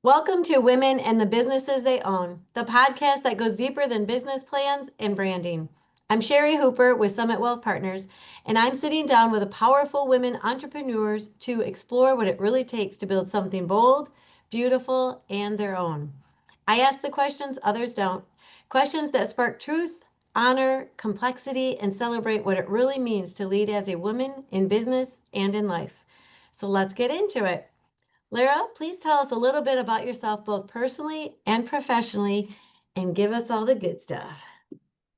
Welcome to Women and the Businesses They Own, the podcast that goes deeper than business plans and branding. I'm Sherry Hooper with Summit Wealth Partners, and I'm sitting down with powerful women entrepreneurs to explore what it really takes to build something bold, beautiful, and their own. I ask the questions others don't, questions that spark truth, honor, complexity, and celebrate what it really means to lead as a woman in business and in life. So let's get into it. Lara, please tell us a little bit about yourself, both personally and professionally, and give us all the good stuff.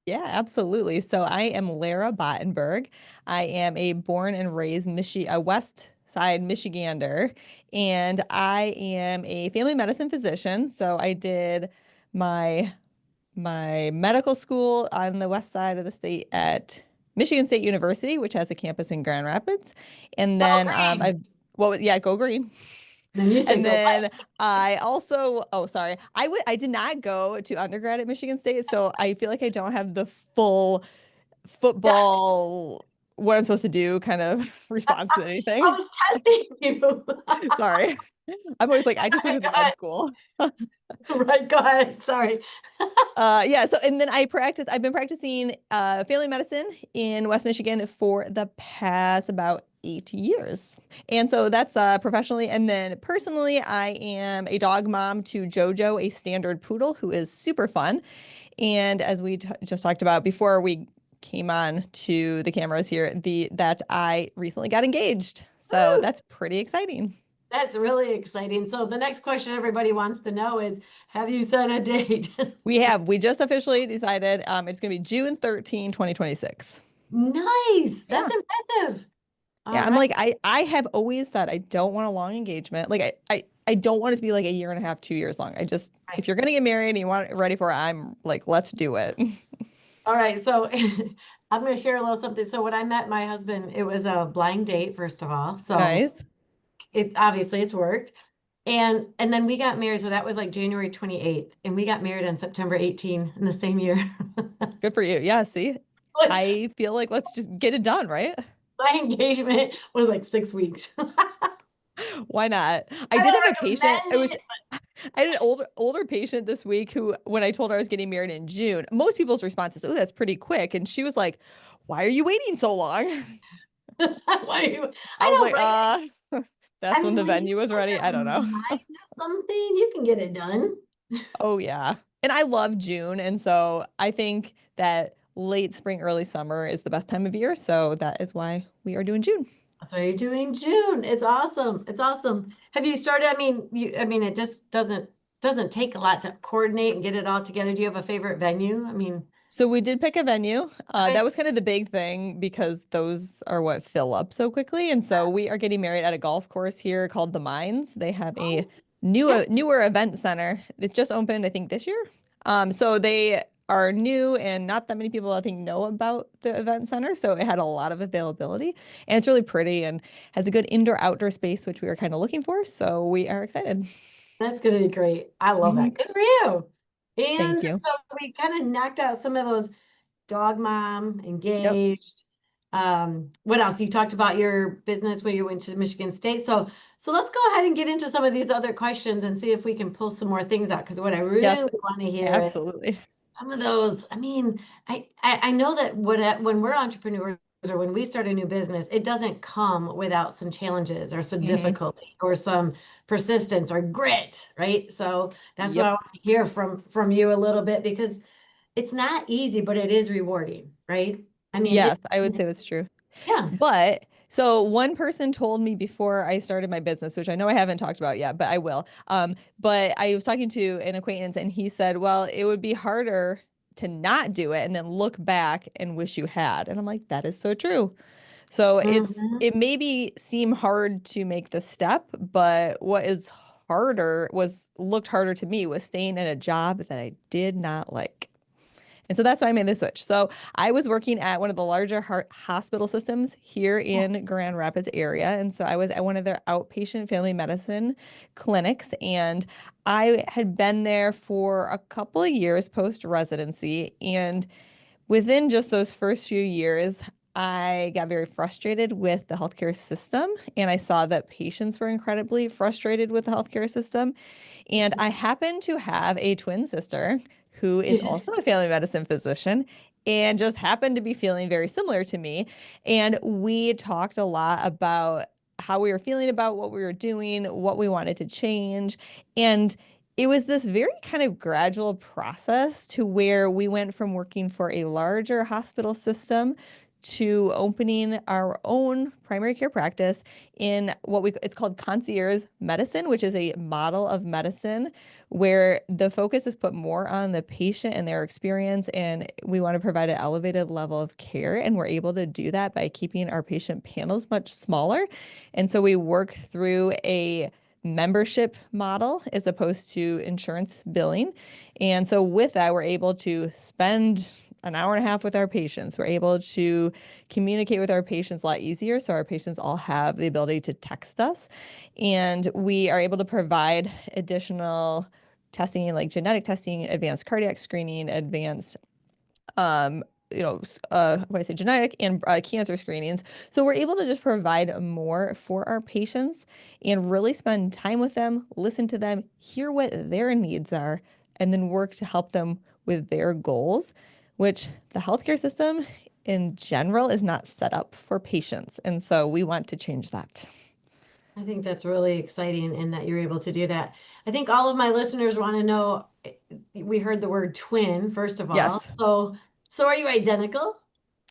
Yeah, absolutely. So I am Lara Baatenburg. I am a born and raised a West Side Michigander, and I am a family medicine physician. So I did my my medical school on the west side of the state at Michigan State University, which has a campus in Grand Rapids, and Go then green. yeah, go green. Then you said And go then white. I also, oh, sorry, I did not go to undergrad at Michigan State, so I feel like I don't have the full Yeah, football, what I'm supposed to do kind of response to I anything. was testing you. Sorry. I'm always like, I just went to Right, the go med ahead. school. Right, go ahead. Sorry. Yeah, so and then I've been practicing family medicine in West Michigan for the past about 8 years. And so that's professionally. And then personally, I am a dog mom to Jojo, a standard poodle who is super fun. And as we t just talked about before we came on to the cameras here, the that I recently got engaged. So Woo, that's pretty exciting. that's really exciting. So the next question everybody wants to know is, have you set a date? We just officially decided it's going to be June 13, 2026. Nice. That's Yeah. impressive. Yeah, All I'm right. like I have always said I don't want a long engagement. Like I don't want it to be like a year and a half, 2 years long. I just Right. if you're gonna get married and you want it ready for it, I'm like, let's do it. All right, so I'm going to share a little something. So when I met my husband, it was a blind date, first of all. So Nice. it obviously it's worked. And then we got married. So that was like January 28th. And we got married on September 18 in the same year. Good for you. Yeah, see, Like, I feel like let's just get it done, right? my engagement was like 6 weeks. Why not? I I did have don't a patient. recommend it. I had an older patient this week who, when I told her I was getting married in June, most people's response is, "Oh, that's pretty quick." And she was like, "Why are you waiting so long?" Why are you, I I was know, like, right? I that's when mean, the when you venue was put ready. I your don't know. mind to something, you can get it done. Oh yeah. And I love June. And so I think that late spring, early summer is the best time of year. So that is why we are doing June. That's why you're doing June. It's awesome. It's awesome. Have you started? I mean, it just doesn't take a lot to coordinate and get it all together. Do you have a favorite venue? I mean, So we did pick a venue. okay. That was kind of the big thing because those are what fill up so quickly. And so we are getting married at a golf course here called The Mines. They have a Oh, yeah. newer event center. It just opened, I think, this year. So they are new and not that many people I think know about the event center. So it had a lot of availability and it's really pretty and has a good indoor outdoor space, which we were kind of looking for. So we are excited. That's gonna be great. I love Mhm. that. Good for you. Thank And you. so we kind of knocked out some of those dog mom, Yep. engaged. What else? You talked about your business when you went to Michigan State. So let's go ahead and get into some of these other questions and see if we can pull some more things out. Because what I really Yes, want to hear is absolutely. some of those, I mean, I know that when we're entrepreneurs or when we start a new business, it doesn't come without some challenges or some Hmm. difficulty or some persistence or grit, right? So that's what I Yep. want to hear from you a little bit because it's not easy, but it is rewarding, right? I mean, Yes, I would say that's true. yeah. But so one person told me before I started my business, which I know I haven't talked about yet, but I will. But I was talking to an acquaintance and he said, well, it would be harder to not do it and then look back and wish you had. And I'm like, that is so true. So Mhm. it maybe seem hard to make the step, but what is harder was looked harder to me was staying in a job that I did not like. And so that's why I made the switch. So I was working at one of the larger hospital systems here Yeah. in Grand Rapids area. And so I was at one of their outpatient family medicine clinics. And I had been there for a couple of years post residency. And within just those first few years, I got very frustrated with the healthcare system, and I saw that patients were incredibly frustrated with the healthcare system. And I happen to have a twin sister who is also a family medicine physician and just happened to be feeling very similar to me. And we talked a lot about how we were feeling about what we were doing, what we wanted to change. And it was this very kind of gradual process to where we went from working for a larger hospital system to opening our own primary care practice in it's called concierge medicine, which is a model of medicine where the focus is put more on the patient and their experience, and we want to provide an elevated level of care, and we're able to do that by keeping our patient panels much smaller. And so we work through a membership model as opposed to insurance billing. And so with that, we're able to spend an hour and a half with our patients. We're able to communicate with our patients a lot easier. So our patients all have the ability to text us. And we are able to provide additional testing like genetic testing, advanced cardiac screening, advanced um, what do I say, genetic and cancer screenings. So we're able to just provide more for our patients and really spend time with them, listen to them, hear what their needs are, and then work to help them with their goals, which the healthcare system in general is not set up for patients. And so we want to change that. I think that's really exciting and that you're able to do that. I think all of my listeners want to know, we heard the word twin, first of all. Yes, So are you identical?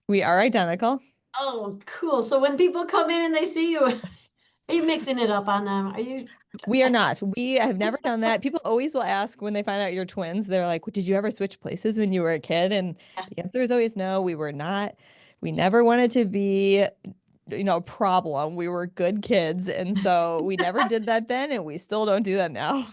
we are identical. Oh, cool. So when people come in and they see you, are you mixing it up on them? Are you? We are not. We have never done that. People always will ask when they find out you're twins, they're like, did you ever switch places when you were a kid? And the answer is always no, we were not. We never wanted to be, a problem. We were good kids. And so we never did that then, and we still don't do that now.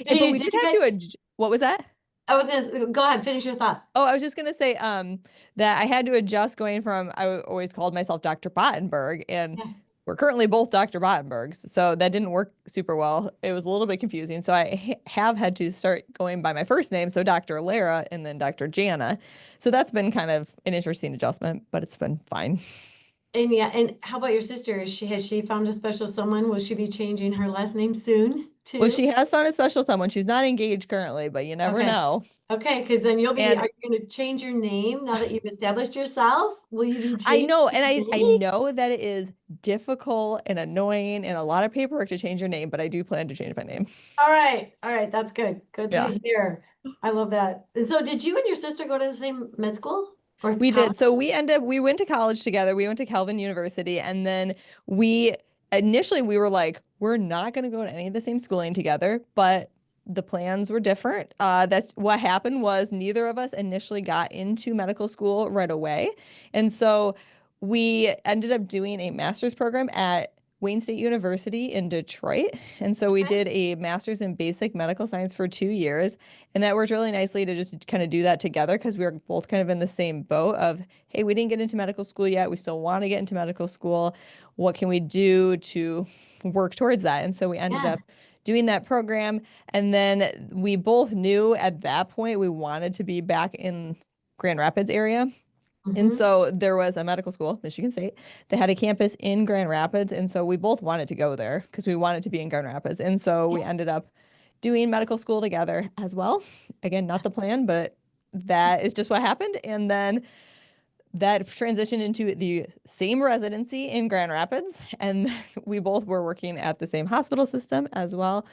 But we Did did you have guys? to, what was that? I was gonna go ahead, finish your thought. Oh, I was just gonna say that I had to adjust going from always called myself Dr. Baatenburg, and Yeah. we're currently both Dr. Baatenbergs, so that didn't work super well. It was a little bit confusing, so I have had to start going by my first name, so Dr. Lara and then Dr. Jana. So that's been kind of an interesting adjustment, but it's been fine. And yeah, and how about your sister? Has she found a special someone? Will she be changing her last name soon Well, too? she has found a special someone. She's not engaged currently, but you never Okay. know. Okay, because then are And you going to change your name now that you've established yourself? Will you be I changing know, and your I name? know that it is difficult and annoying and a lot of paperwork to change your name, but I do plan to change my name. All right. All right. That's good. Good to Yeah. hear. I love that. And so did you and your sister go to the same med school or We college? did. So we went to college together. We went to Calvin University, and then we initially we were like, we're not going to go to any of the same schooling together, but the plans were different. That's what happened was neither of us initially got into medical school right away. And so we ended up doing a master's program at Wayne State University in Detroit. And so we Okay. did a master's in basic medical science for 2 years. And that worked really nicely to just kind of do that together because we were both kind of in the same boat of, hey, we didn't get into medical school yet. We still want to get into medical school. What can we do to work towards that? And so we ended Yeah. up doing that program. And then we both knew at that point we wanted to be back in Grand Rapids area. And Hmm. so there was a medical school, Michigan State, that had a campus in Grand Rapids. And so we both wanted to go there because we wanted to be in Grand Rapids. And so we Yeah. ended up doing medical school together as well. Again, not the plan, but that is just what happened. And then that transitioned into the same residency in Grand Rapids. And we both were working at the same hospital system as well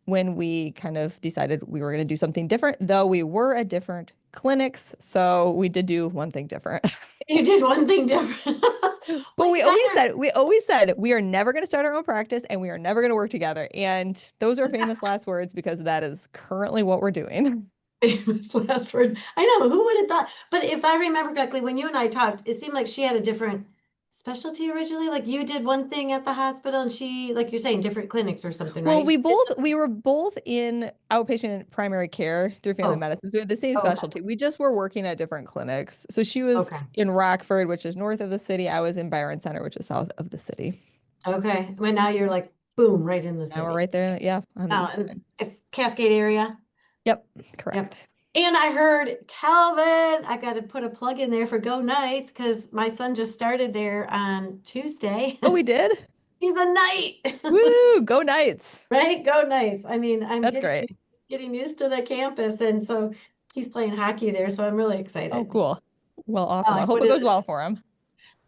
when we kind of decided we were going to do something different, though we were at different clinics. So we did do one thing different. You did one thing different. But Well, you guys are, we always said we are never going to start our own practice and we are never going to work together. And those are famous last words because that is currently what we're doing. famous last words. I know, who would have thought? But if I remember correctly, when you and I talked, it seemed like she had a different specialty originally. Like you did one thing at the hospital and she, like you're saying, different clinics or something, Well, right? She did we something. were both in outpatient primary care through family Oh, medicine. So we had the same okay. specialty. We just were working at different clinics. So she was Okay. in Rockford, which is north of the city. I was in Byron Center, which is south of the city. Okay. Well, now you're like, boom, right in the Now we're city. right there, yeah, on the Oh, east and side. Cascade area. Yep, Yep. correct. And I heard Calvin, I got to put a plug in there for Go Knights because my son just started there on Tuesday. Oh, we did? He's a knight. Woo! Go Knights. Right? Go Knights. I mean, I'm That's great. getting used to the campus, and so he's playing hockey there, so I'm really Oh, excited. cool. Well, awesome. I Like, hope what it is goes it? well for him.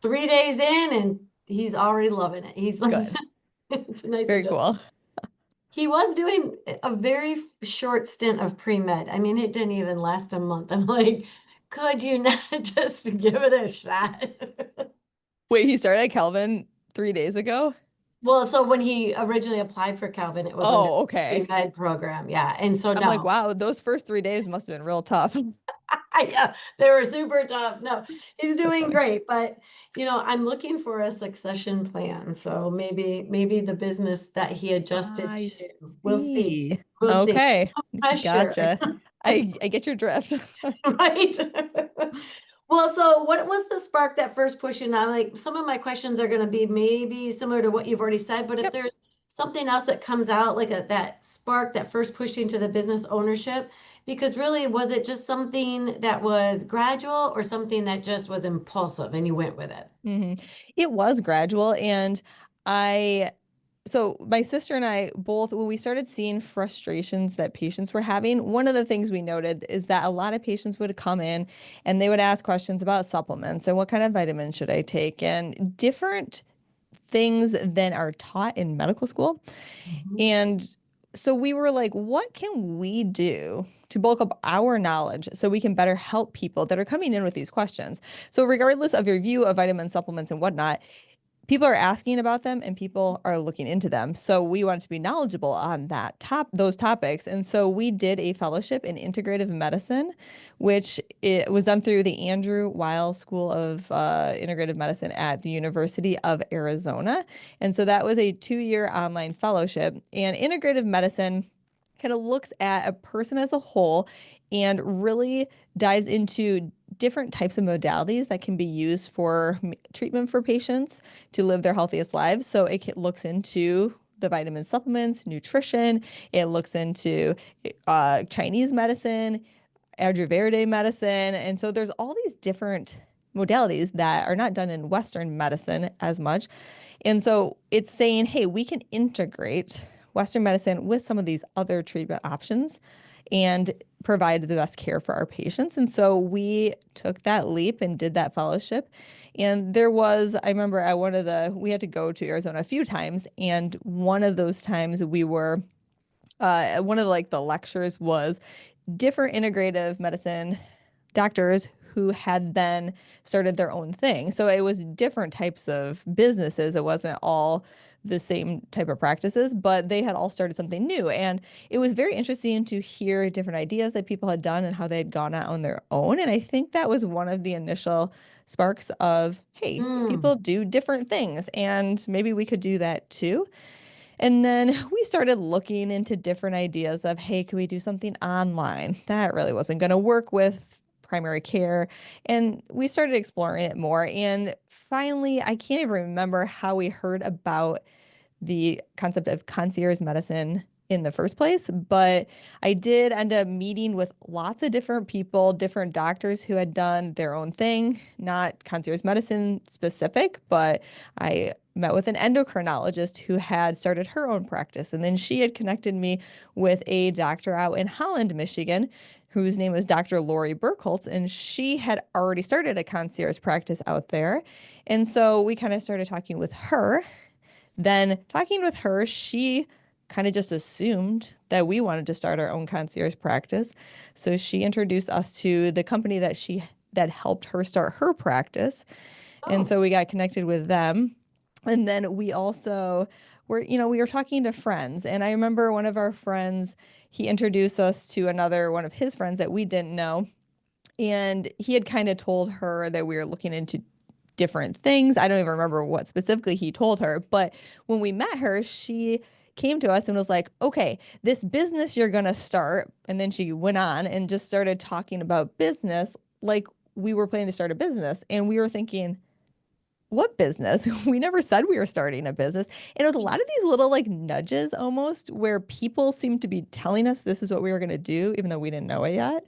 3 days in, and he's already loving it. He's like, Good. it's a nice Very adjustment. cool. He was doing a very short stint of pre-med. I mean, it didn't even last a month. I'm like, could you not just give it a shot? Wait, he started at Kelvin 3 days ago? Well, so when he originally applied for Calvin, it was under Oh, the okay. pre-med program. Yeah. And so I'm like, no, wow, those first 3 days must have been real tough. yeah, they were super tough. No, he's That's doing funny. great, but I'm looking for a succession plan. So maybe the business that he adjusted I to, we'll see. see. We'll see. Okay. Pressure. Gotcha. I get your drift. Right. Well, so what was the spark that first push you? Now, like some of my questions are going to be maybe similar to what you've already said, but if Yep. there's something else that comes out, like that spark that first pushed you into the business ownership, because really, was it just something that was gradual or something that just was impulsive and you went with it? hmm It was gradual. And I, so my sister and I both, when we started seeing frustrations that patients were having, one of the things we noted is that a lot of patients would come in and they would ask questions about supplements and what kind of vitamins should I take and different things than are taught in medical school. Mhm. And so we were like, what can we do to bulk up our knowledge so we can better help people that are coming in with these questions? So, regardless of your view of vitamin supplements and whatnot, people are asking about them and people are looking into them. So we wanted to be knowledgeable on those topics. And so we did a fellowship in integrative medicine, which it was done through the Andrew Weil School of Integrative Medicine at the University of Arizona. And so that was a 2-year online fellowship. And integrative medicine kind of looks at a person as a whole and really dives into different types of modalities that can be used for treatment for patients to live their healthiest lives. So it looks into the vitamin supplements, nutrition. It looks into Chinese medicine, Ayurvedic medicine. And so there's all these different modalities that are not done in Western medicine as much. And so it's saying, hey, we can integrate Western medicine with some of these other treatment options and provide the best care for our patients. And so we took that leap and did that fellowship. And I remember we had to go to Arizona a few times. And one of those times one of the lectures was different integrative medicine doctors who had then started their own thing. So it was different types of businesses. It wasn't all the same type of practices, but they had all started something new. And it was very interesting to hear different ideas that people had done and how they had gone out on their own. And I think that was one of the initial sparks of, hey, Mm. people do different things and maybe we could do that too. And then we started looking into different ideas of, hey, could we do something online? That really wasn't going to work with primary care. And we started exploring it more. And finally, I can't even remember how we heard about the concept of concierge medicine in the first place, but I did end up meeting with lots of different people, different doctors who had done their own thing, not concierge medicine specific, but I met with an endocrinologist who had started her own practice. And then she had connected me with a doctor out in Holland, Michigan, whose name was Dr. Lori Burkholtz, and she had already started a concierge practice out there. And so we kind of started talking with her. Then talking with her, she kind of just assumed that we wanted to start our own concierge practice. So she introduced us to the company that helped her start her practice. And Oh. so we got connected with them. And then we also we were talking to friends. And I remember one of our friends, he introduced us to another one of his friends that we didn't know. And he had kind of told her that we were looking into different things. I don't even remember what specifically he told her, but when we met her, she came to us and was like, okay, this business you're going to start. And then she went on and just started talking about business like we were planning to start a business. And we were thinking, what business? We never said we were starting a business. And it was a lot of these little like nudges almost where people seemed to be telling us this is what we were going to do, even though we didn't know it yet.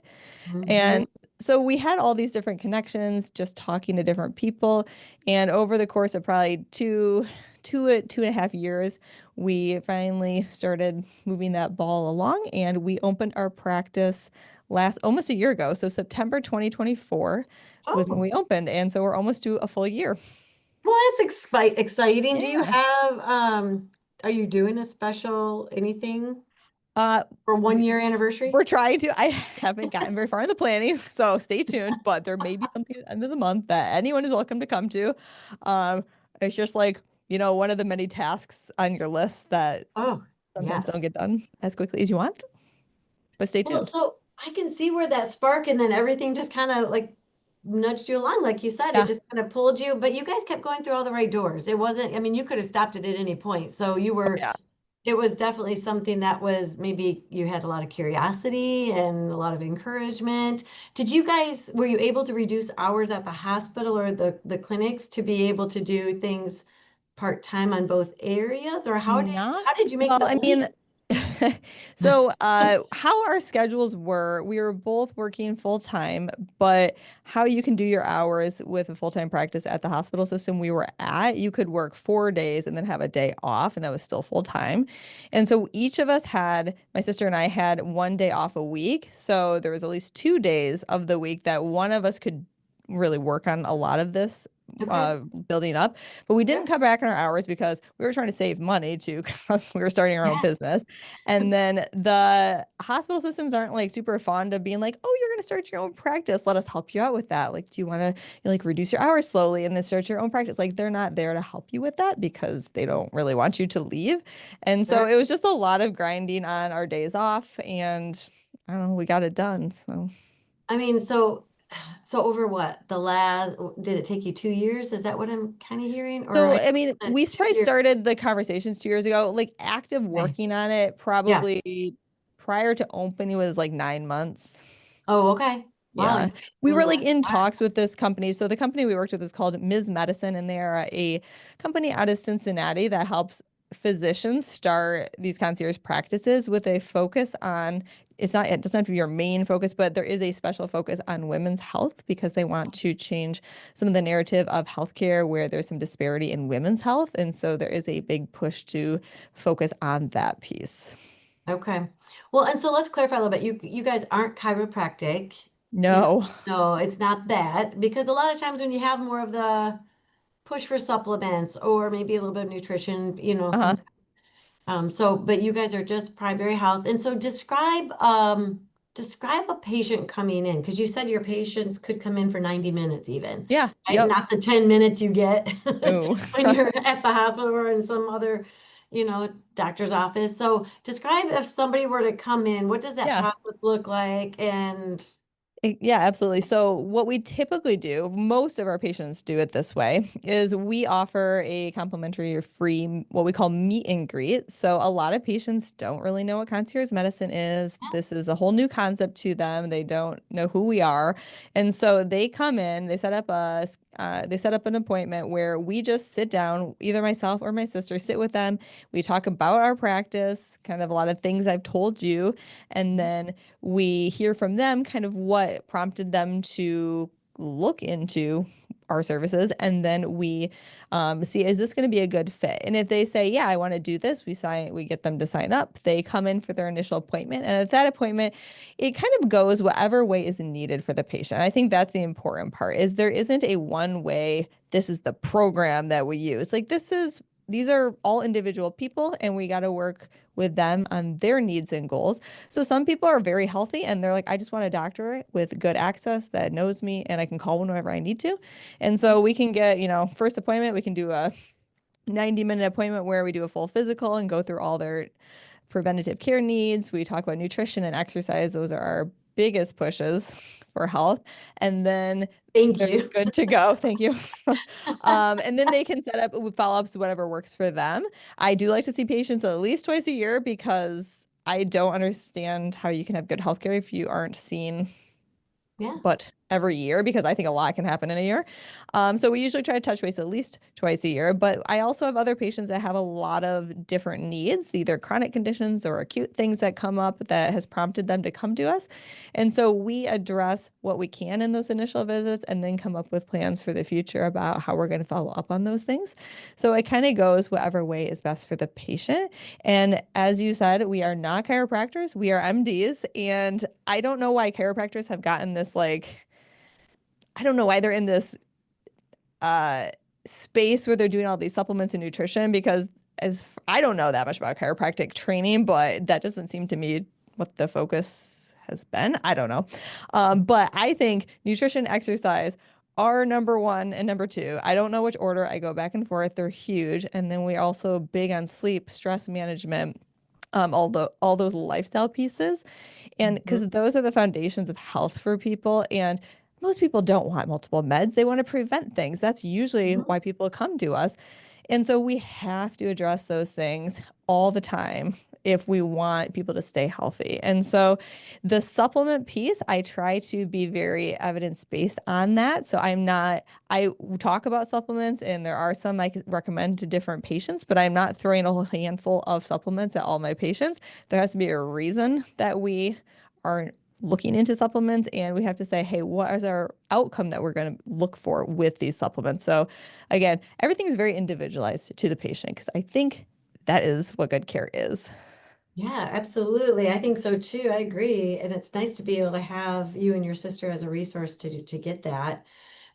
Mm-hmm. And so we had all these different connections, just talking to different people. And over the course of probably two and a half years, we finally started moving that ball along and we opened our practice last almost a year ago. So September 2024 was when Oh, we opened. And so we're almost to a full year. well, that's exciting. Do you Yeah. have, are you doing a special anything Uh, for one we, year anniversary? we're trying to. I haven't gotten very far in the planning, so stay tuned. But there may be something at the end of the month that anyone is welcome to come to. Um, it's just like, one of the many tasks on your list that Oh, sometimes yes. don't get done as quickly as you want. But stay Well, tuned. so I can see where that spark and then everything just kind of like nudged you along. Like you said, it Yeah. just kind of pulled you, but you guys kept going through all the right doors. It wasn't, I mean, you could have stopped it at any point. So you Oh, were, yeah. it was definitely something that was maybe you had a lot of curiosity and a lot of encouragement. Did you guys, were you able to reduce hours at the hospital or the clinics to be able to do things part-time on both areas? Or Not how did you make well, the I leap? mean, so how our schedules were, we were both working full time, but how you can do your hours with a full-time practice at the hospital system we were at, you could work 4 days and then have a day off, and that was still full time. And so each of us had, my sister and I had 1 day off a week. So there was at least 2 days of the week that one of us could really work on a lot of this Okay. building up. But we didn't Sure. cut back on our hours because we were trying to save money too, because we were starting our own Yeah. business. And then the hospital systems aren't like super fond of being like, oh, you're going to start your own practice. Let us help you out with that. Like, do you want to like reduce your hours slowly and then start your own practice? Like, they're not there to help you with that because they don't really want you to leave. And so Sure. it was just a lot of grinding on our days off. And I don't know, we got it done. So. I mean, so over what? The last, did it take you 2 years? Is that what I'm kind of hearing? Or So, I I mean, said we two probably years. started the conversations 2 years ago. Like active Okay. working on it Yeah. probably prior to opening was like 9 months. Oh, okay. Wow, you Yeah. guys We really were like got in started. talks with this company. So the company we worked with is called Ms. Medicine, and they are a company out of Cincinnati that helps physicians start these concierge practices with a focus on, it doesn't have to be your main focus, but there is a special focus on women's health because they want to change some of the narrative of healthcare where there's some disparity in women's health. And so there is a big push to focus on that piece. Okay. Well, and so let's clarify a little bit. You guys aren't chiropractic. You know, No. no, it's not that because a lot of times when you have more of the push for supplements or maybe a little bit of nutrition, Uh-huh. sometimes. So, but you guys are just primary health. And so describe a patient coming in, because you said your patients could come in for 90 minutes even, Yeah. right? Yep. Not the 10 minutes you get Oh. when you're at the hospital or in some other, doctor's office. So describe if somebody were to come in, what does that Yeah. process look like? And Yeah, absolutely. So, what we typically do, most of our patients do it this way, is we offer a complimentary or free, what we call meet and greet. So, a lot of patients don't really know what concierge medicine is. This is a whole new concept to them. They don't know who we are. And so they come in, they set up an appointment where we just sit down, either myself or my sister sit with them. We talk about our practice, kind of a lot of things I've told you, and then we hear from them kind of what prompted them to look into our services, and then we see, is this going to be a good fit? And if they say, yeah, I want to do this, we get them to sign up. They come in for their initial appointment, and at that appointment it kind of goes whatever way is needed for the patient. I think that's the important part, is there isn't a one way, this is the program that we use. Like, these are all individual people, and we got to work with them on their needs and goals. So some people are very healthy and they're like, I just want a doctor with good access that knows me and I can call whenever I need to. And so we can get, first appointment, we can do a 90-minute appointment where we do a full physical and go through all their preventative care needs. We talk about nutrition and exercise. Those are our biggest pushes for health. And then thank they're you. good to go. Thank you. And then they can set up with follow-ups, whatever works for them. I do like to see patients at least twice a year because I don't understand how you can have good healthcare if you aren't seen Yeah. but every year because I think a lot can happen in a year. So we usually try to touch base at least twice a year. But I also have other patients that have a lot of different needs, either chronic conditions or acute things that come up that has prompted them to come to us. And so we address what we can in those initial visits and then come up with plans for the future about how we're going to follow up on those things. So it kind of goes whatever way is best for the patient. And as you said, we are not chiropractors, we are MDs. And I don't know why chiropractors have gotten this like, I don't know why they're in this uh space where they're doing all these supplements and nutrition because I don't know that much about chiropractic training, but that doesn't seem to me what the focus has been. I don't know. But I think nutrition, exercise are number one and number two. I don't know which order. I go back and forth. They're huge. And then we also big on sleep, stress management, all those lifestyle pieces. And Mhm. because those are the foundations of health for people. And most people don't want multiple meds. They want to prevent things. That's usually Mhm. why people come to us. And so we have to address those things all the time if we want people to stay healthy. And so the supplement piece, I try to be very evidence-based on that. So I talk about supplements and there are some I recommend to different patients, but I'm not throwing a whole handful of supplements at all my patients. There has to be a reason that we are looking into supplements and we have to say, hey, what is our outcome that we're going to look for with these supplements? So again, everything is very individualized to the patient because I think that is what good care is. Yeah, absolutely. I think so too. I agree. And it's nice to be able to have you and your sister as a resource to get that.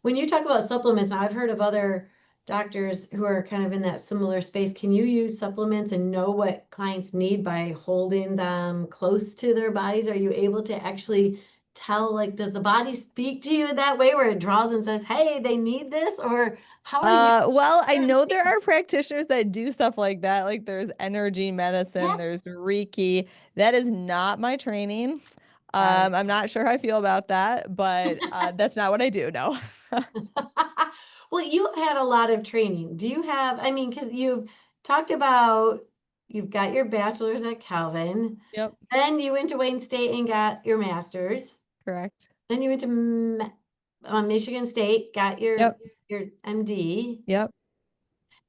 When you talk about supplements, now I've heard of other doctors who are kind of in that similar space. Can you use supplements and know what clients need by holding them close to their bodies? Are you able to actually tell, like, does the body speak to you in that way where it draws and says, hey, they need this? Or how are you? Well, I know there are practitioners that do stuff like that. Like there's energy medicine, Yeah. there's Reiki. That is not my training. Got it. I'm not sure how I feel about that, but that's not what I do. No. Well, you've had a lot of training. Do you have, I mean, because you've talked about you've got your bachelor's at Calvin, Yep, then you went to Wayne State and got your master's, correct. then you went to Michigan State, got Yep, your MD. yep.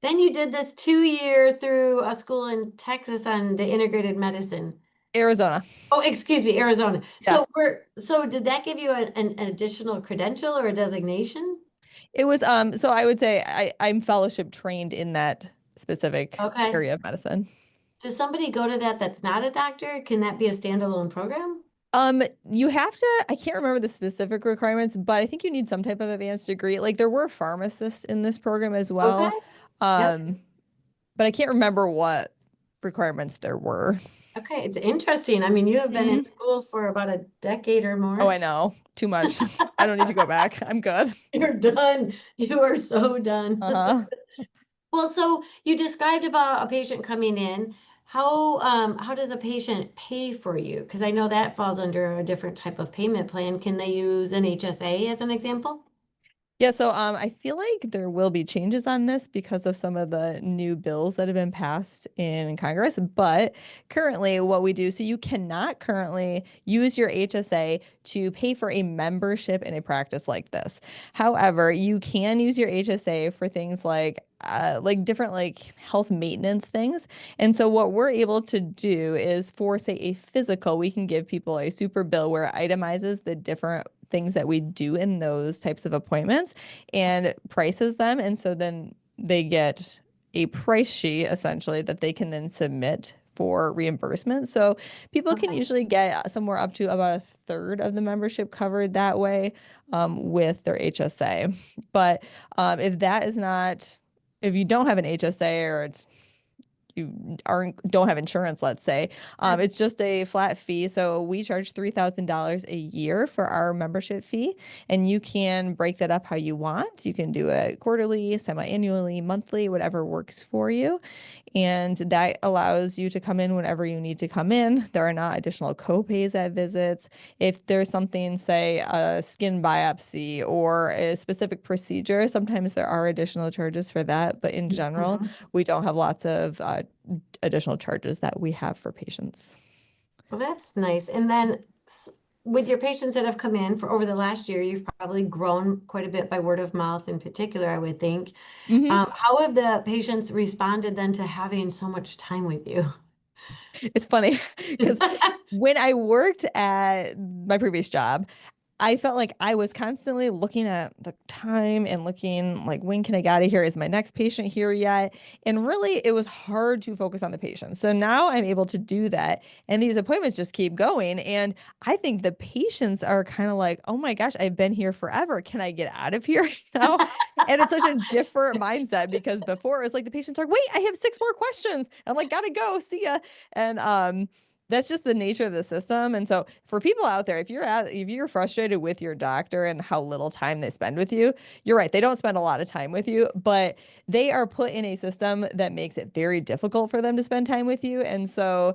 Then you did this 2 year through a school in Texas on the integrated medicine. Arizona. Oh, excuse me, Arizona. Yeah. So did that give you an additional credential or a designation? It was so I would say I'm fellowship trained in that specific Okay. area of medicine. Does somebody go to that that's not a doctor? Can that be a standalone program? You have to, I can't remember the specific requirements, but I think you need some type of advanced degree. Like there were pharmacists in this program as Okay. well. Yep. Um, but I can't remember what requirements there were. Okay. It's interesting. I mean, you have been in Mhm. school for about a decade or Oh, more. I know. Too much. I don't need to go back. I'm good. You're done. You are so done. Uh-huh. Well, so you described about a patient coming in. How does a patient pay for you? Because I know that falls under a different type of payment plan. Can they use an HSA as an example? Yeah, so I feel like there will be changes on this because of some of the new bills that have been passed in Congress. But currently, what we do, so you cannot currently use your HSA to pay for a membership in a practice like this. However, you can use your HSA for things like different like health maintenance things. And so what we're able to do is for say a physical, we can give people a super bill where it itemizes the different things that we do in those types of appointments and prices them. And so then they get a price sheet essentially that they can then submit for reimbursement. So people can Okay. usually get somewhere up to about a third of the membership covered that way with their HSA. But if that is not, if you don't have an HSA or it's you aren't don't have insurance, let's say, Sure. it's just a flat fee. So we charge $3,000 a year for our membership fee, and you can break that up how you want. You can do it quarterly, semi-annually, monthly, whatever works for you. And that allows you to come in whenever you need to come in. There are not additional co-pays at visits. If there's something, say, a skin biopsy or a specific procedure, sometimes there are additional charges for that. But in general, Mhm. we don't have lots of additional charges that we have for patients. Well, that's nice. And then with your patients that have come in for over the last year, you've probably grown quite a bit by word of mouth in particular, I would think. Hmm. How have the patients responded then to having so much time with you? It's funny because when I worked at my previous job, I felt like I was constantly looking at the time and looking like, when can I get out of here? Is my next patient here yet? And really, it was hard to focus on the patient. So now I'm able to do that. And these appointments just keep going. And I think the patients are kind of like, oh my gosh, I've been here forever. Can I get out of here now? And it's such a different mindset because before it was like the patients are, wait, I have six more questions. I'm like, gotta go. See ya. And that's just the nature of the system. And so for people out there, if you're frustrated with your doctor and how little time they spend with you, you're right. They don't spend a lot of time with you, but they are put in a system that makes it very difficult for them to spend time with you. And so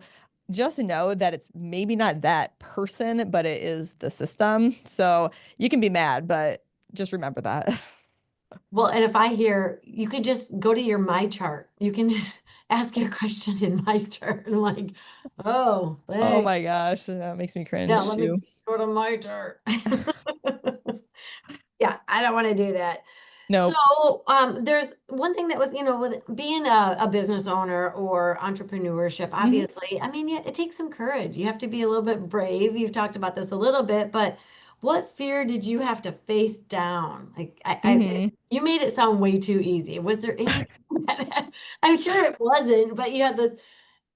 just know that it's maybe not that person, but it is the system. So you can be mad, but just remember that. Well, and if I hear, you could just go to your my chart. You can just ask your question in my chart. And I'm like, oh, Oh thanks. my gosh, that makes me Yeah, cringe let me too. go to my chart. Yeah, I don't want to do that. So, Nope. there's one thing that was, with being a business owner or entrepreneurship, Hmm. obviously, I mean, yeah, it takes some courage. You have to be a little bit brave. You've talked about this a little bit, but what fear did you have to face down? Like, Hmm. you made it sound way too easy. Was there anything that, I'm sure it wasn't, but you had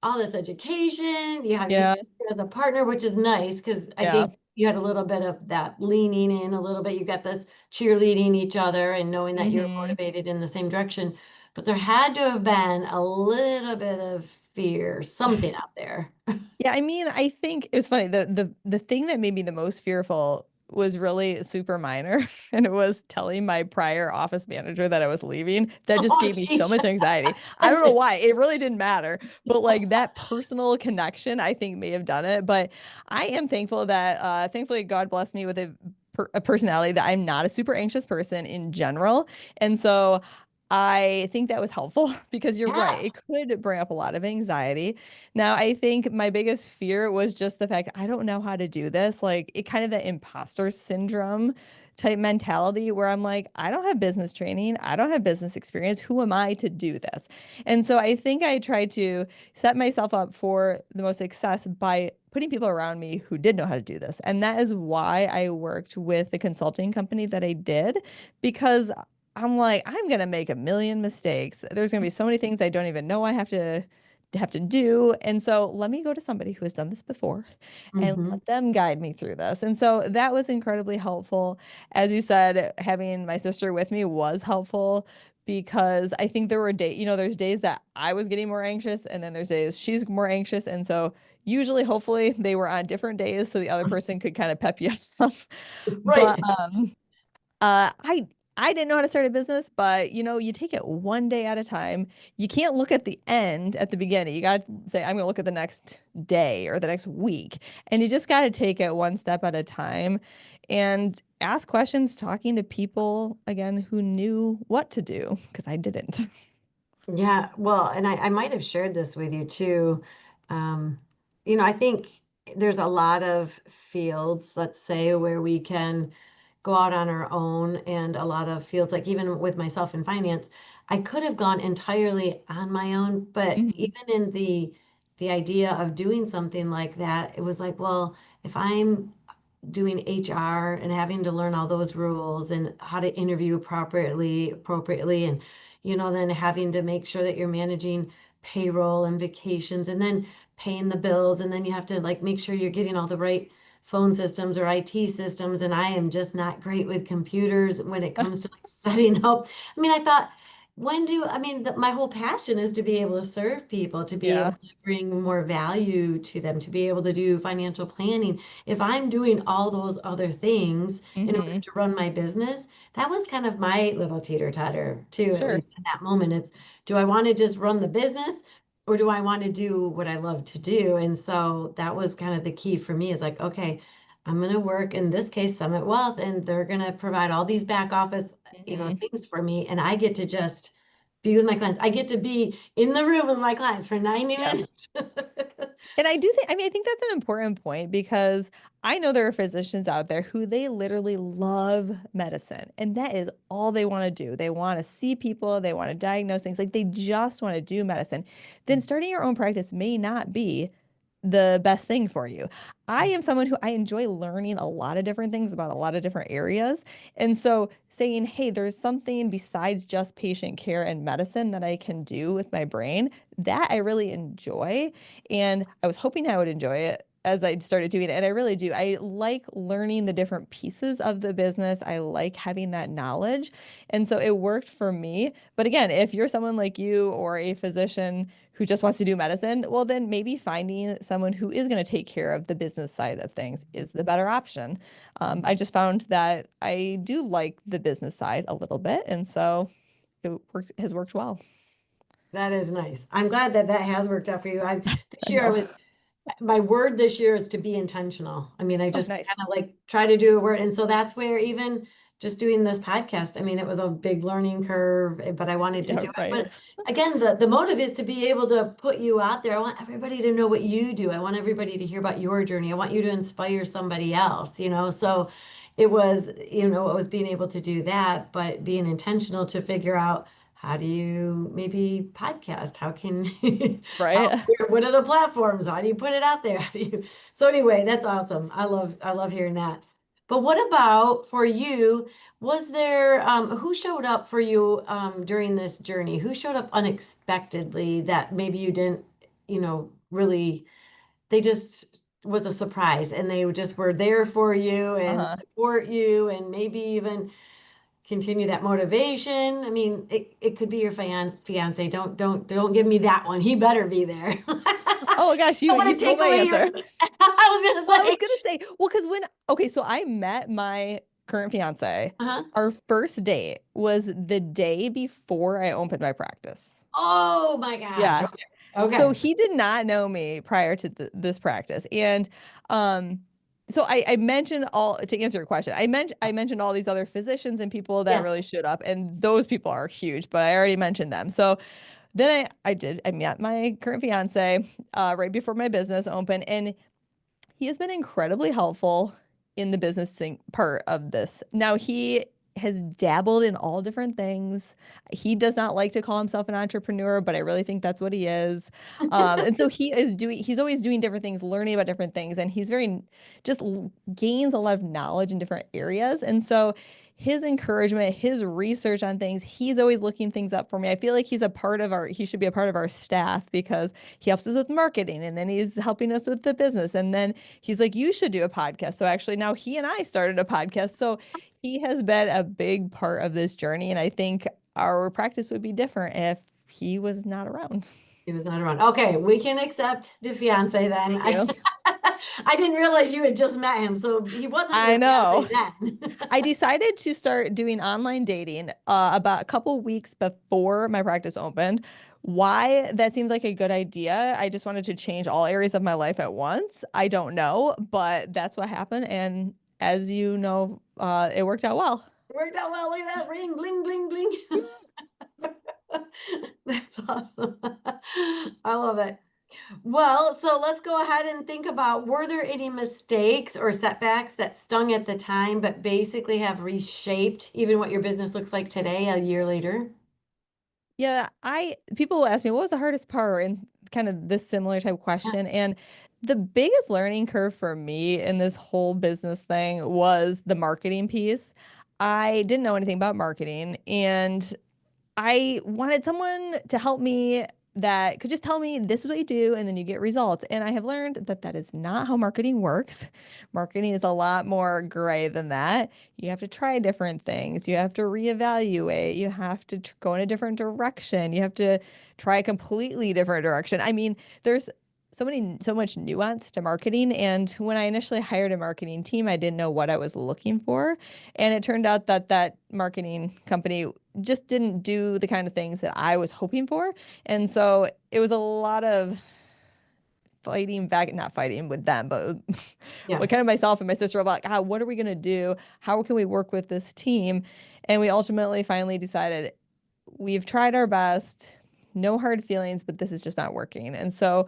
all this education, you have your Yeah. sister as a partner, which is nice because I Yeah. think you had a little bit of that leaning in a little bit. You got this cheerleading each other and knowing that you're Hmm. motivated in the same direction. But there had to have been a little bit of fear, something out there. Yeah, I mean, I think it was funny. The thing that made me the most fearful was really super minor, and it was telling my prior office manager that I was leaving. That just Oh, gave me so geez. much anxiety. I don't know why. It really didn't matter, but like that personal connection, I think may have done it. But I am thankful that, thankfully, God blessed me with a personality that I'm not a super anxious person in general, and so I think that was helpful because you're right. Yeah. It could bring up a lot of anxiety. Now, I think my biggest fear was just the fact I don't know how to do this. Like it kind of the imposter syndrome type mentality where I'm like, I don't have business training. I don't have business experience. Who am I to do this? And so I think I tried to set myself up for the most success by putting people around me who did know how to do this. And that is why I worked with the consulting company that I did, because I'm like, I'm gonna make a million mistakes. There's gonna be so many things I don't even know I have to do. And so let me go to somebody who has done this before and Hmm. let them guide me through this. And so that was incredibly helpful. As you said, having my sister with me was helpful because I think there were days, there's days that I was getting more anxious and then there's days she's more anxious. And so usually, hopefully, they were on different days so the other person could kind of pep you up. But Right. I didn't know how to start a business, but you take it one day at a time. You can't look at the end at the beginning. You got to say, I'm going to look at the next day or the next week. And you just got to take it one step at a time and ask questions, talking to people again who knew what to do because I didn't. Yeah, well, and I might have shared this with you too. Um, I think there's a lot of fields, let's say, where we can go out on our own, and a lot of fields, like even with myself in finance, I could have gone entirely on my own, but Hmm. even in the idea of doing something like that, it was like, well, if I'm doing HR and having to learn all those rules and how to interview appropriately, and then having to make sure that you're managing payroll and vacations and then paying the bills, and then you have to like make sure you're getting all the right phone systems or IT systems, and I am just not great with computers when it comes to like setting up. I mean, I thought, my whole passion is to be able to serve people, to be able Yeah. to bring more value to them, to be able to do financial planning. If I'm doing all those other things in order Hmm. to run my business, that was kind of my little teeter-totter too, at Sure. least in that moment. It's, do I want to just run the business or do I want to do what I love to do? And so that was kind of the key for me, is like, okay, I'm going to work in this case, Summit Wealth, and they're going to provide all these back office, Hmm. things for me. And I get to just be with my clients. I get to be in the room with my clients for 90 Yeah. minutes. And I do think, I mean, I think that's an important point because I know there are physicians out there who they literally love medicine and that is all they want to do. They want to see people, they want to diagnose things, like they just want to do medicine. Then starting your own practice may not be the best thing for you. I am someone who I enjoy learning a lot of different things about a lot of different areas. And so saying, hey, there's something besides just patient care and medicine that I can do with my brain, that I really enjoy. And I was hoping I would enjoy it as I started doing it. And I really do. I like learning the different pieces of the business. I like having that knowledge. And so it worked for me. But again, if you're someone like you or a physician who just wants to do medicine, well, then maybe finding someone who is going to take care of the business side of things is the better option. I just found that I do like the business side a little bit. And so has worked well. That is nice. I'm glad that that has worked out for you. This I year I know. was my word this year is to be intentional. I mean, I Oh, just nice. kind of like try to do a word. And so that's where even just doing this podcast, I mean, it was a big learning curve, but I wanted to Yeah, do it. right. But again, the motive is to be able to put you out there. I want everybody to know what you do. I want everybody to hear about your journey. I want you to inspire somebody else, you know? So it was, you know, it was being able to do that, but being intentional to figure out how do you maybe podcast? How can Right. what are the platforms? How do you put it out there? How do you... So anyway, that's awesome. I love hearing that. But what about for you? Was there who showed up for you during this journey? Who showed up unexpectedly that maybe you didn't, you know, really they just was a surprise and they just were there for you and Uh-huh. support you and maybe even continue that motivation. I mean, it could be your fiance. Don't give me that one. He better be there. Oh gosh, I you want to stole take my away your answer. I was Well, I gonna was say. gonna say, well, because okay, so I met my current fiance. Uh-huh. Our first date was the day before I opened my practice. Oh my gosh. Yeah. Okay. So Okay. he did not know me prior to this practice. And um, so I mentioned all to answer your question, I mentioned all these other physicians and people that Yes. really showed up, and those people are huge, but I already mentioned them. So then I met my current fiance right before my business opened, and he has been incredibly helpful in the business thing part of this. Now he has dabbled in all different things. He does not like to call himself an entrepreneur, but I really think that's what he is. And so he's always doing different things, learning about different things, and he's very just gains a lot of knowledge in different areas. And so his encouragement, his research on things, he's always looking things up for me. I feel like he should be a part of our staff because he helps us with marketing and then he's helping us with the business. And then he's like, you should do a podcast. So actually now he and I started a podcast. So he has been a big part of this journey. And I think our practice would be different if he was not around. He was not around. Okay, we can accept the fiance then. Thank you. I didn't realize you had just met him, so he wasn't I your know. fiance then. I decided to start doing online dating about a couple weeks before my practice opened. Why that seemed like a good idea. I just wanted to change all areas of my life at once. I don't know, but that's what happened. And as you know, it worked out well. It worked out well. Look at that ring, bling, bling, bling. That's awesome. I love it. Well, so let's go ahead and think about were there any mistakes or setbacks that stung at the time, but basically have reshaped even what your business looks like today, a year later? Yeah, people will ask me what was the hardest part and kind of this similar type Yeah. question. And the biggest learning curve for me in this whole business thing was the marketing piece. I didn't know anything about marketing and I wanted someone to help me that could just tell me this is what you do and then you get results. And I have learned that that is not how marketing works. Marketing is a lot more gray than that. You have to try different things. You have to reevaluate. You have to go in a different direction. You have to try a completely different direction. I mean, there's so much nuance to marketing. And when I initially hired a marketing team, I didn't know what I was looking for. And it turned out that that marketing company just didn't do the kind of things that I was hoping for. And so it was a lot of fighting back, not fighting with them, but Yeah. with kind of myself and my sister about, ah, what are we going to do? How can we work with this team? And we ultimately finally decided we've tried our best. no hard feelings, but this is just not working. And so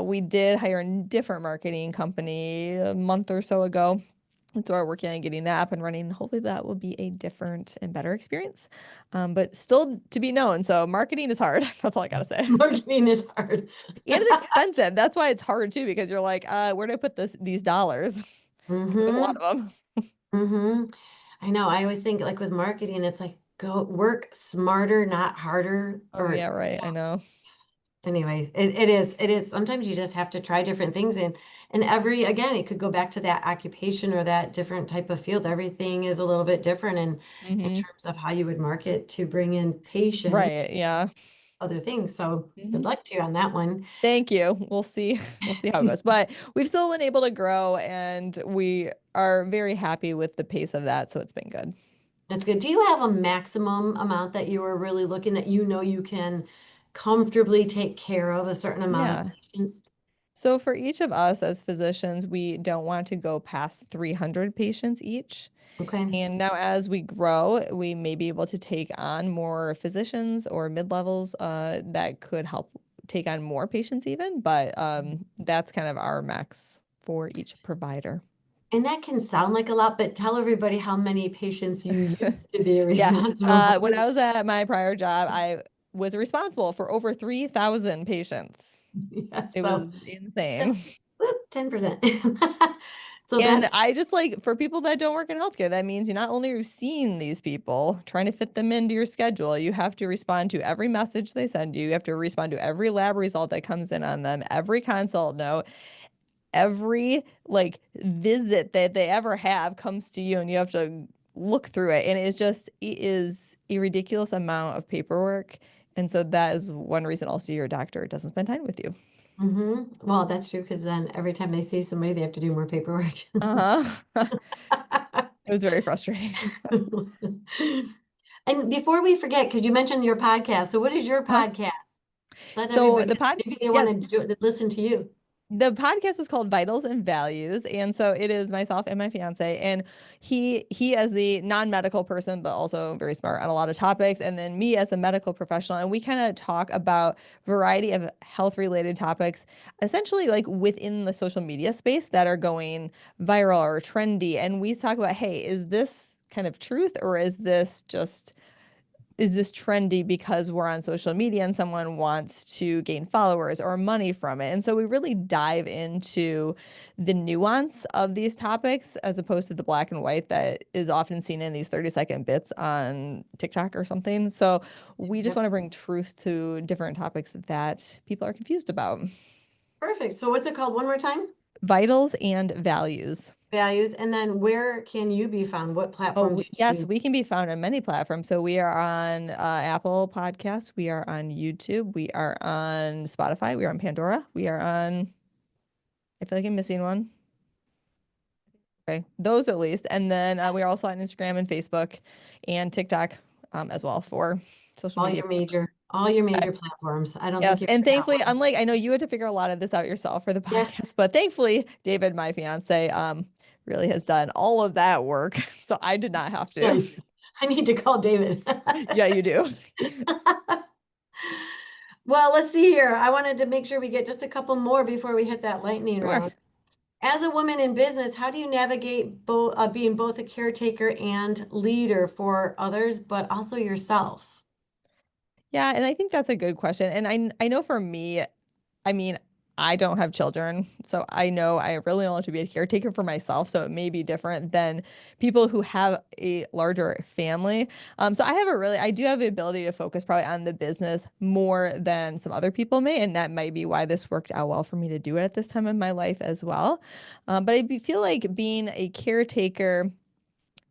we did hire a different marketing company a month or so ago. And so we're working on getting that up and running. Hopefully that will be a different and better experience, but still to be known. So marketing is hard. That's all I gotta say. Marketing is hard. And it's expensive. That's why it's hard too, because you're like, where do I put these dollars? Because there's a lot Mm-hmm. of them. Mm-hmm. I know. I always think like with marketing, it's like go work smarter, not harder. Oh Or yeah, right. I know. anyway, it is. Sometimes you just have to try different things and every again, it could go back to that occupation or that different type of field. Everything is a little bit different in Hmm. terms of how you would market to bring in patients, Right. Yeah. other things. So good Hmm. luck to you on that one. Thank you. We'll see. We'll see how it goes. But we've still been able to grow and we are very happy with the pace of that. So it's been good. That's good. Do you have a maximum amount that you are really looking at, you can comfortably take care of a certain amount of Yeah. patients? So for each of us as physicians, we don't want to go past 300 patients each. Okay. And now as we grow, we may be able to take on more physicians or mid-levels that could help take on more patients even, but that's kind of our max for each provider. And that can sound like a lot, but tell everybody how many patients you used to be Yeah. responsible When for. I was at my prior job, I was responsible for over 3,000 patients. Yeah, It so was insane. whoop, 10%. So And that's I just like for people that don't work in healthcare, that means you not only are seeing these people, trying to fit them into your schedule, you have to respond to every message they send you. You have to respond to every lab result that comes in on them, every consult note, every like visit that they ever have comes to you and you have to look through it. And it is a ridiculous amount of paperwork. And so that is one reason also your doctor doesn't spend time with you. well, that's true because then every time they see somebody, they have to do more paperwork. Uh-huh. It was very frustrating. And before we forget, because you mentioned your podcast, so what is your Huh? podcast? Let So everybody, the pod, maybe they yeah, want to listen to you. the podcast is called Vitals and Values, and so it is myself and my fiance, and he as the non-medical person, but also very smart on a lot of topics, and then me as a medical professional, and we kind of talk about variety of health-related topics, essentially like within the social media space that are going viral or trendy, and we talk about, hey, is this kind of truth or is this trendy because we're on social media and someone wants to gain followers or money from it? And so we really dive into the nuance of these topics as opposed to the black and white that is often seen in these 30-second bits on TikTok or something. So we just Yep. want to bring truth to different topics that people are confused about. Perfect. So what's it called one more time? Vitals and values. Values. And then where can you be found? What Oh, platform did yes, you? we can be found on many platforms. So we are on Apple Podcasts, we are on YouTube, we are on Spotify, we are on Pandora, we are on, I feel like I'm missing one. Okay, those at least. And then we are also on Instagram and Facebook and TikTok as well for social media. All your Okay. major platforms. I don't think Yes, you and forgot thankfully, one. unlike I know you had to figure a lot of this out yourself for the Yeah, podcast, but thankfully, David, my fiance, really has done all of that work, so I did not have to. nice. I need to call David. Yeah, you do. Well, let's see here. I wanted to make sure we get just a couple more before we hit that lightning Sure. round. As a woman in business, how do you navigate being both a caretaker and leader for others, but also yourself? Yeah, and I think that's a good question. And I know for me, I mean, I don't have children, so I know I really want to be a caretaker for myself. So it may be different than people who have a larger family. So I do have the ability to focus probably on the business more than some other people may, and that might be why this worked out well for me to do it at this time in my life as well. But feel like being a caretaker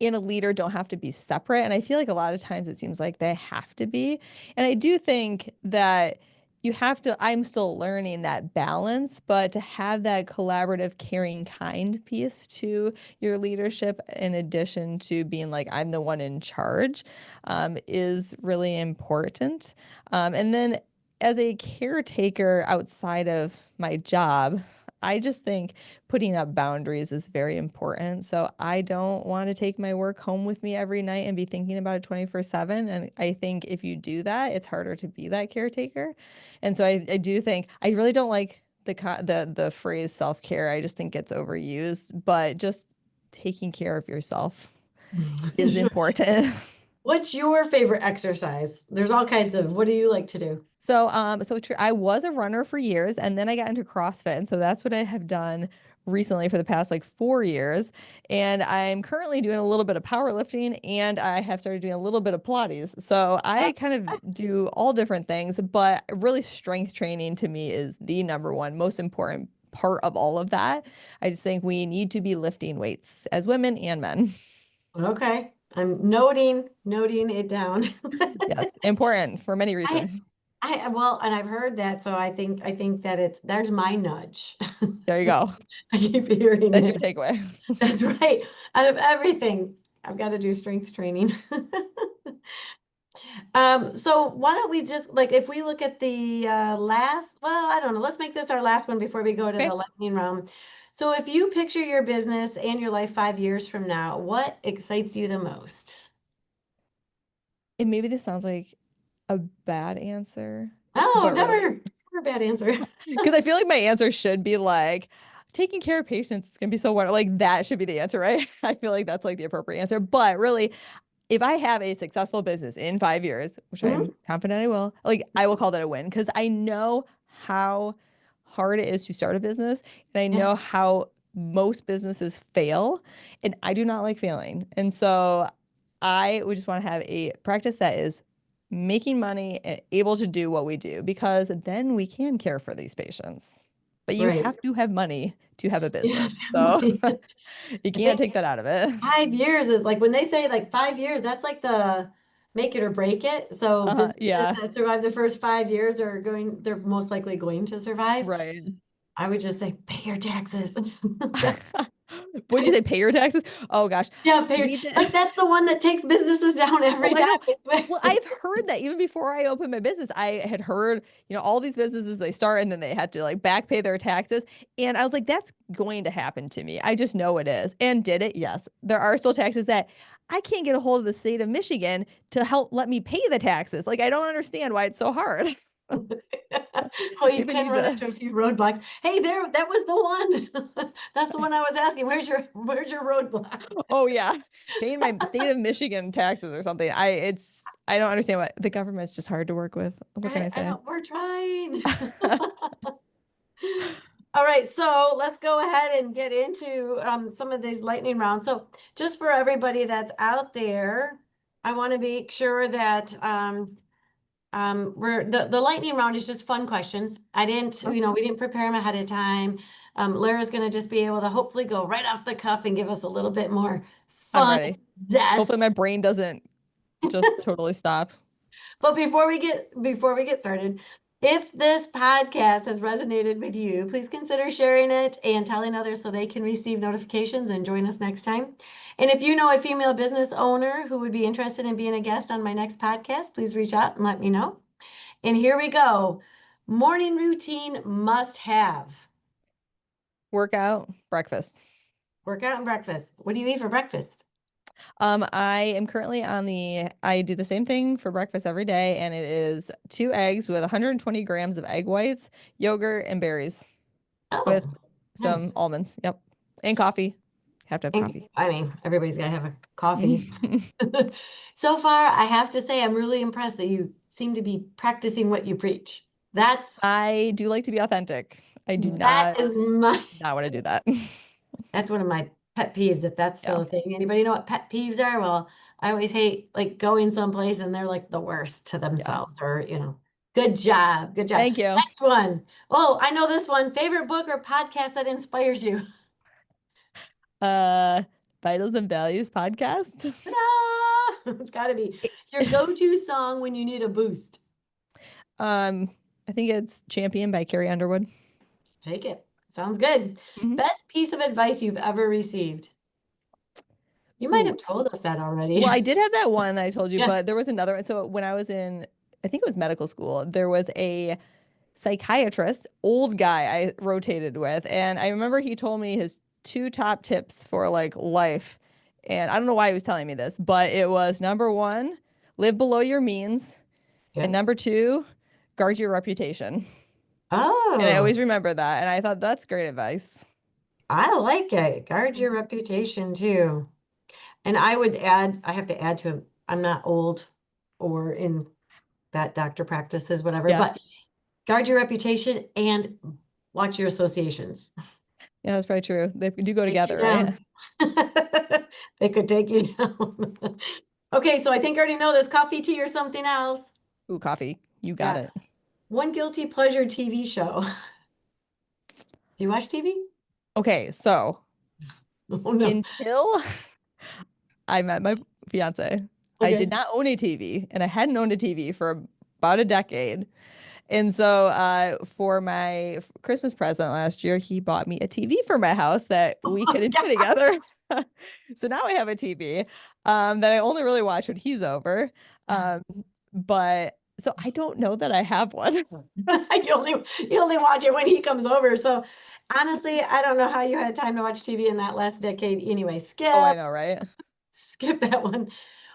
and a leader don't have to be separate. And I feel like a lot of times it seems like they have to be. And I do think that I'm still learning that balance, but to have that collaborative, caring, kind piece to your leadership, in addition to being like, I'm the one in charge, is really important. And then as a caretaker outside of my job, I just think putting up boundaries is very important. So I don't want to take my work home with me every night and be thinking about it 24/7. And I think if you do that, it's harder to be that caretaker. And so I do think I really don't like the phrase self-care. I just think it's overused, but just taking care of yourself is Sure. important. What's your favorite exercise? There's all kinds of, what do you like to do? I was a runner for years, and then I got into CrossFit, and so that's what I have done recently for the past like 4 years. And I'm currently doing a little bit of powerlifting, and I have started doing a little bit of Pilates. So I kind of do all different things, but really strength training to me is the number one most important part of all of that. I just think we need to be lifting weights as women and men. Okay. I'm noting it down. Yes, important for many I, reasons. well, and I've heard that, so I think that there's my nudge. There you go. I keep hearing That's your it. takeaway. That's right. Out of everything, I've got to do strength training. So why don't we just like if we look at the last, well, I don't know, let's make this our last one before we go to the Okay. lightning round. So if you picture your business and your life 5 years from now, what excites you the most? And maybe this sounds like a bad answer, Oh, but really, never a bad answer. because I feel like my answer should be like taking care of patients. It's gonna be so wonderful. Like that should be the answer, right? I feel like that's like the appropriate answer. But really, if I have a successful business in 5 years, which I'm Mhm. confident I will, like I will call that a win because I know how hard it is to start a business, and I Yeah, know how most businesses fail, and I do not like failing. And so I would just want to have a practice that is making money and able to do what we do because then we can care for these patients. But you right. have to have money to have a You business. have to have So money. you I can't think take that out of it. 5 years is like when they say like 5 years, that's like the make it or break it. So businesses Yeah, that survive the first 5 years they're most likely going to survive. right. I would just say pay your taxes. Would you say pay your taxes? Oh gosh. Yeah, pay your, We did. like that's the one that takes businesses down Oh, every I time, know. I swear. Well, I've heard that even before I opened my business, I had heard, all these businesses they start and then they had to like back pay their taxes. And I was like, that's going to happen to me. I just know it is. And did it? Yes. There are still taxes that I can't get a hold of the state of Michigan to help let me pay the taxes. Like, I don't understand why it's so hard. Well, you Maybe I can need run to. into a few roadblocks. Hey, there, that was the one. That's the one I was asking. Where's your roadblock? Oh yeah, paying my state of Michigan taxes or something. I don't understand what the government's just hard to work with. What can I I say? know we're trying. All right, so let's go ahead and get into some of these lightning rounds. So just for everybody that's out there, I want to make sure that we're the lightning round is just fun questions. I didn't, Oh, we didn't prepare them ahead of time. Lara's going to just be able to hopefully go right off the cuff and give us a little bit more I'm fun ready. zest. Hopefully my brain doesn't just totally stop. But before we get started, if this podcast has resonated with you, please consider sharing it and telling others so they can receive notifications and join us next time. And if you know a female business owner who would be interested in being a guest on my next podcast, please reach out and let me know. And here we go. Morning routine must have. Workout, breakfast. Workout and breakfast. What do you eat for breakfast? I am currently I do the same thing for breakfast every day, and it is 2 eggs with 120 grams of egg whites, yogurt, and berries with Oh, some nice. almonds. Yep. And coffee. Have to have And coffee. I mean, everybody's got to have a coffee. So far, I have to say, I'm really impressed that you seem to be practicing what you preach. That's I do like to be authentic. I do that not is my not want to do that. that's one of my pet peeves, if that's Yeah. still a thing. Anybody know what pet peeves are? Well, I always hate like going someplace and they're like the worst to Yeah. themselves or, good job. Good job. Thank you. Next one. Oh, I know this one. Favorite book or podcast that inspires you? Uh, Vitals and Values podcast. Ta-da! It's got to be your go-to song when you need a boost. Um, I think it's Champion by Carrie Underwood. Take it. Sounds good. Mhm. Best piece of advice you've ever received? You might Ooh, have told us that already. well, I did have that one that I told you, Yeah. but there was another one. So when I was in, I think it was medical school, there was a psychiatrist, old guy I rotated with. And I remember he told me his two top tips for like life. And I don't know why he was telling me this, but it was number one, live below your means. And Yep. number two, guard your reputation. And I Oh, always remember that. And I thought that's great advice. I like it. Guard your reputation too. And I would add, I have to add to it, I'm not old or in that doctor practices, whatever, Yeah. but guard your reputation and watch your associations. Yeah, that's probably true. They do go Take you together, right? down. They could take you down. Okay, so I think I already know this coffee, tea, or something else. Ooh, coffee. You got Yeah. it. One guilty pleasure TV show. Do you watch TV? Okay, so Oh no. until I met my fiance, I did Okay. not own a TV, and I hadn't owned a TV for about a decade. And so for my Christmas present last year, he bought me a TV for my house that Oh we my could enjoy God. together. So now I have a TV that I only really watch when he's over. Um, but so I don't know that I have one. You only watch it when he comes over. So honestly, I don't know how you had time to watch TV in that last decade. Anyway, Oh, I skip, know, right? skip that one.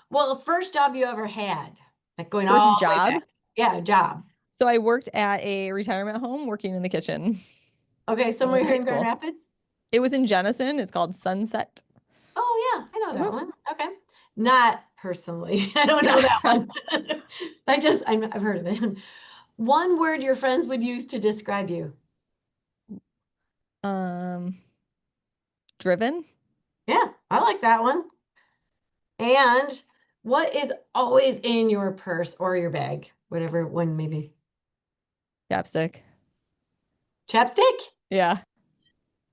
Well, first job you ever had, like going First all the way job. back. Yeah, job. So I worked at a retirement home working in the kitchen Okay, in somewhere here high in Grand school. Rapids. It was in Jenison. It's called Sunset. Oh yeah, I know that Mhm. one. Okay. Not personally. I don't know that one. I've heard of it. One word your friends would use to describe you. Um, driven, Yeah, I like that one. And what is always in your purse or your bag? Whatever one maybe. chapstick. Chapstick? Yeah.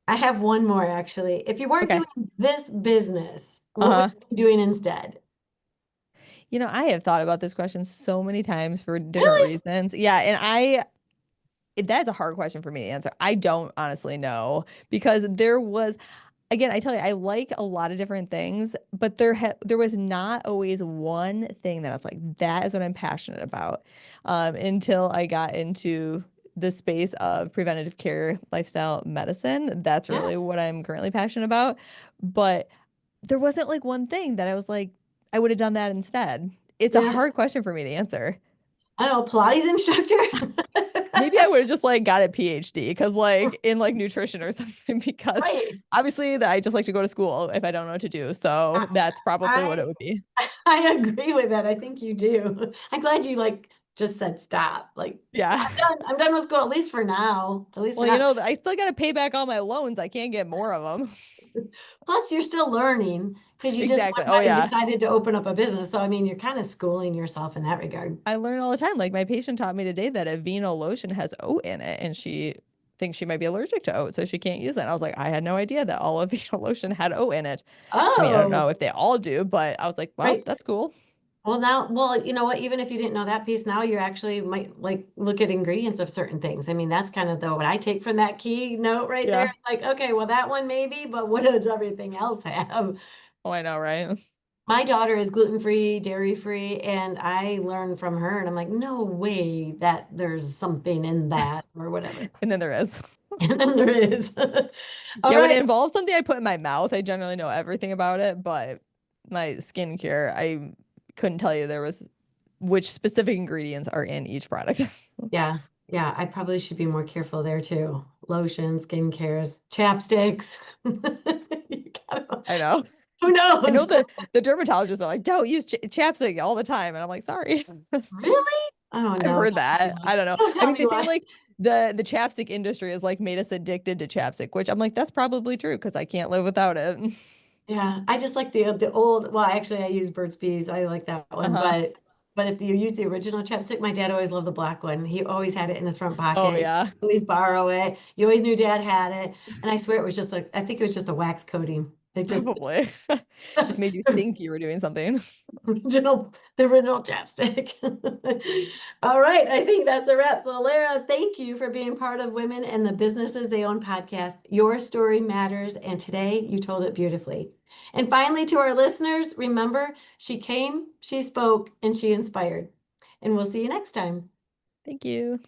I have one more actually. If you weren't Okay. doing this business, what would Uh-huh. you be doing instead? I have thought about this question so many times for different Really? reasons. Yeah, and that's a hard question for me to answer. I don't honestly know because again, I tell you, I like a lot of different things, but there was not always one thing that I was like, that is what I'm passionate about, until I got into the space of preventative care, lifestyle medicine. That's Yeah. really what I'm currently passionate about. But there wasn't like one thing that I was like, I would have done that instead. It's a Yeah. hard question for me to answer. I don't know, Pilates instructor? Maybe I would have just like got a PhD because like in like nutrition or something because Right. obviously that I just like to go to school if I don't know what to do. So that's probably what I it would be. I agree with that. I think you do. I'm glad you like just said stop. Like Yeah. I'm done. I'm done with school, at least for now. At least for Well, now. I still got to pay back all my loans. I can't get more of them. Plus, you're still learning because you just Exactly. one Oh night yeah. decided to open up a business. So I mean, you're kind of schooling yourself in that regard. I learn all the time. Like my patient taught me today that a Vino lotion has oat in it and she thinks she might be allergic to oat, so she can't use it. And I was like, I had no idea that all of Vino lotion had oat in it. I mean, I don't Oh, know if they all do, but I was like, well, right. that's cool. Well, you know what? Even if you didn't know that piece, now you actually might like look at ingredients of certain things. I mean, that's kind of what I take from that key note right there. Yeah. Like, okay, well, that one maybe, but what does everything else have? Oh, I know, right? My daughter is gluten-free, dairy-free, and I learned from her, and I'm like, no way that there's something in that or whatever. And then there is. And then there is. All Yeah, when right. it involves something I put in my mouth, I generally know everything about it, but my skincare, I couldn't tell you there was which specific ingredients are in each product. Yeah. Yeah. I probably should be more careful there too. Lotions, skincares, chapsticks. You gotta- I know. Who I know knows? the dermatologists are like, don't use ch chapstick all the time. And I'm like, sorry. Really? Oh I've no. heard Don't tell me that. why. I don't know. Don't I tell mean, me they say why. like the chapstick industry has like made us addicted to chapstick, which I'm like, that's probably true because I can't live without it. Yeah, I just like the old. Well, actually, I use Burt's Bees. I like that one, Uh-huh. but if you use the original chapstick, my dad always loved the black one. He always had it in his front Oh pocket. yeah, Always borrow it. You always knew dad had it, and I swear it was just like I think it was just a wax coating. It just probably. Just made you think you were doing something. the original chapstick. All right, I think that's a wrap. So, Lara, thank you for being part of Women and the Businesses They Own podcast. Your story matters, and today you told it beautifully. And finally, to our listeners, remember, she came, she spoke, and she inspired. And we'll see you next time. Thank you.